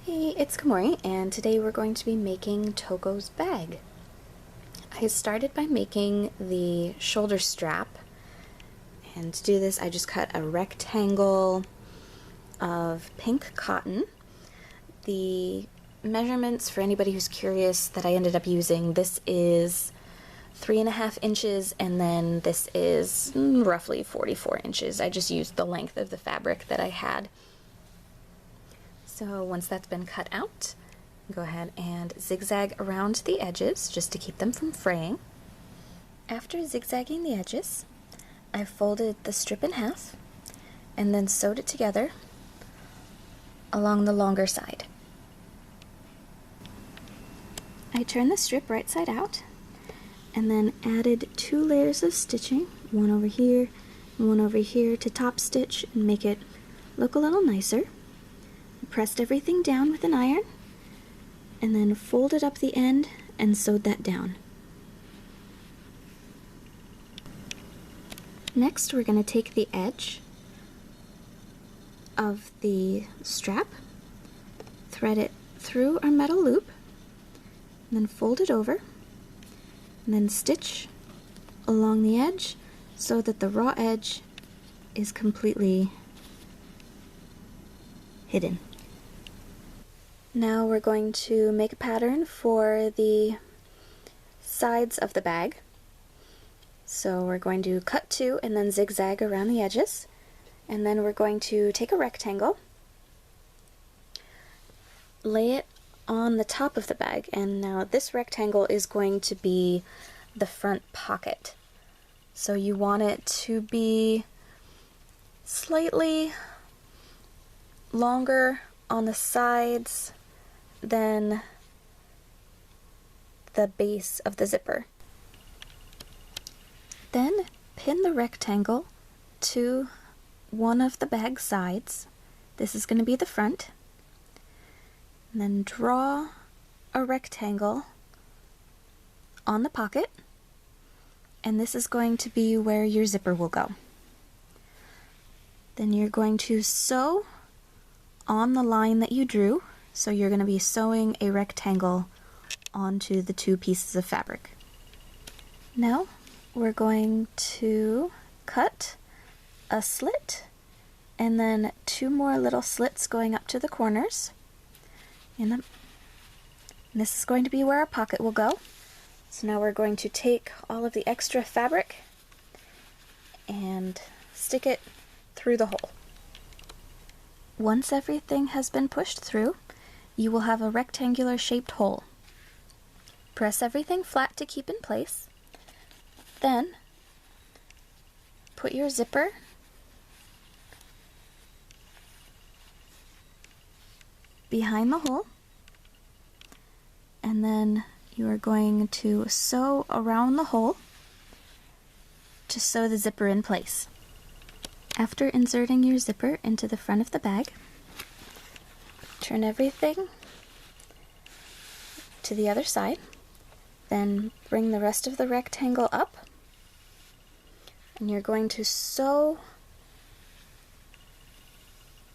Hey, it's Kamori, and today we're going to be making Touko's bag. I started by making the shoulder strap, and to do this I just cut a rectangle of pink cotton. The measurements, for anybody who's curious, that I ended up using, this is 3.5 inches, and then this is roughly 44 inches. I just used the length of the fabric that I had. So once that's been cut out, go ahead and zigzag around the edges just to keep them from fraying. After zigzagging the edges, I folded the strip in half and then sewed it together along the longer side. I turned the strip right side out and then added 2 layers of stitching, one over here and one over here, to top stitch and make it look a little nicer. Pressed everything down with an iron and then folded up the end and sewed that down. Next, we're going to take the edge of the strap, thread it through our metal loop, and then fold it over, and then stitch along the edge so that the raw edge is completely hidden. Now we're going to make a pattern for the sides of the bag. So we're going to cut 2 and then zigzag around the edges, and then we're going to take a rectangle, lay it on the top of the bag, and now this rectangle is going to be the front pocket. So you want it to be slightly longer on the sides than the base of the zipper. Then pin the rectangle to one of the bag sides. This is going to be the front. And then draw a rectangle on the pocket, and this is going to be where your zipper will go. Then you're going to sew on the line that you drew, so you're going to be sewing a rectangle onto the 2 pieces of fabric. Now we're going to cut a slit and then 2 more little slits going up to the corners. And this is going to be where our pocket will go. So now we're going to take all of the extra fabric and stick it through the hole. Once everything has been pushed through, you will have a rectangular shaped hole. Press everything flat to keep in place. Then put your zipper behind the hole, and then you are going to sew around the hole to sew the zipper in place. After inserting your zipper into the front of the bag, turn everything to the other side, then bring the rest of the rectangle up, and you're going to sew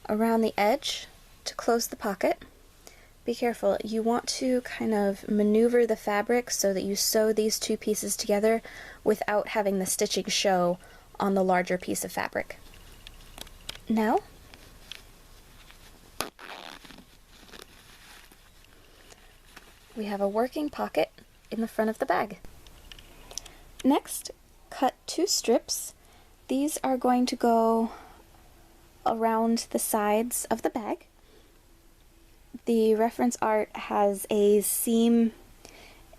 around the edge to close the pocket. Be careful, you want to kind of maneuver the fabric so that you sew these 2 pieces together without having the stitching show on the larger piece of fabric. Now, we have a working pocket in the front of the bag. Next, cut 2 strips. These are going to go around the sides of the bag. The reference art has a seam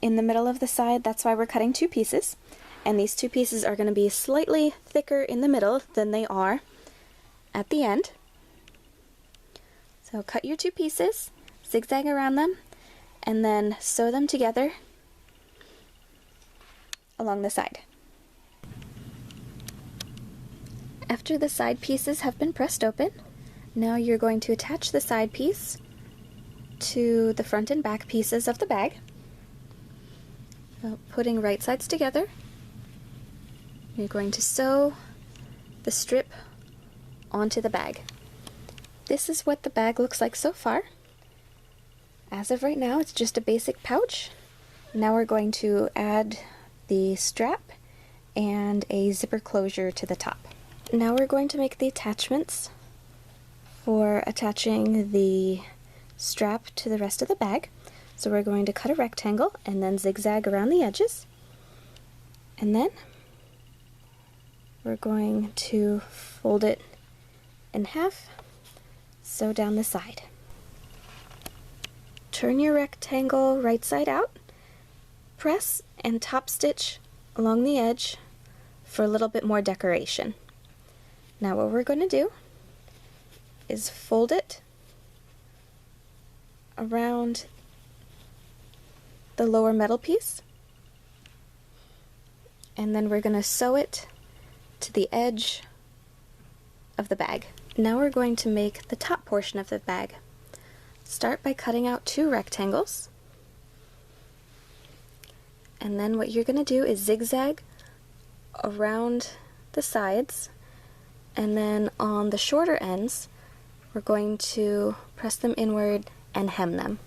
in the middle of the side, that's why we're cutting 2 pieces. And these 2 pieces are going to be slightly thicker in the middle than they are at the end. So cut your 2 pieces, zigzag around them, and then sew them together along the side. After the side pieces have been pressed open, now you're going to attach the side piece to the front and back pieces of the bag. So putting right sides together, you're going to sew the strip onto the bag. This is what the bag looks like so far. as of right now, it's just a basic pouch. Now we're going to add the strap and a zipper closure to the top. Now we're going to make the attachments for attaching the strap to the rest of the bag. So we're going to cut a rectangle and then zigzag around the edges. And then we're going to fold it in half, sew down the side. Turn your rectangle right side out, press and top stitch along the edge for a little bit more decoration. Now what we're going to do is fold it around the lower metal piece, and then we're going to sew it to the edge of the bag. Now we're going to make the top portion of the bag. Start by cutting out 2 rectangles, and then what you're going to do is zigzag around the sides, and then on the shorter ends we're going to press them inward and hem them.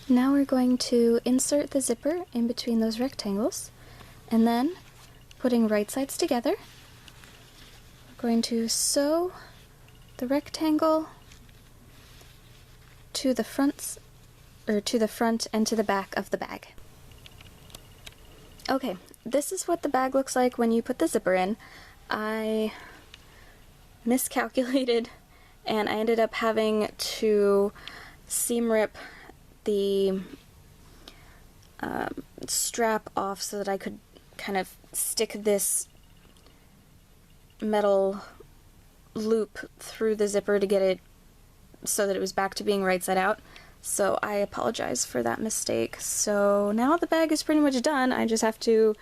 Now we're going to insert the zipper in between those rectangles, and then putting right sides together, we're going to sew the rectangle to the front and to the back of the bag. Okay, this is what the bag looks like when you put the zipper in. I miscalculated and I ended up having to seam rip the strap off so that I could kind of stick this metal loop through the zipper to get it so that it was back to being right side out. So I apologize for that mistake. So now the bag is pretty much done. I just have to,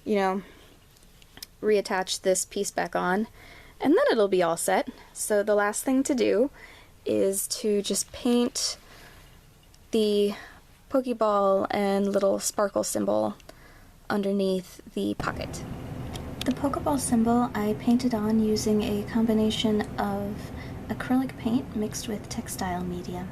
you know, reattach this piece back on, and then it'll be all set. So the last thing to do is to just paint the Pokeball and little sparkle symbol underneath the pocket. The Pokeball symbol I painted on using a combination of acrylic paint mixed with textile media.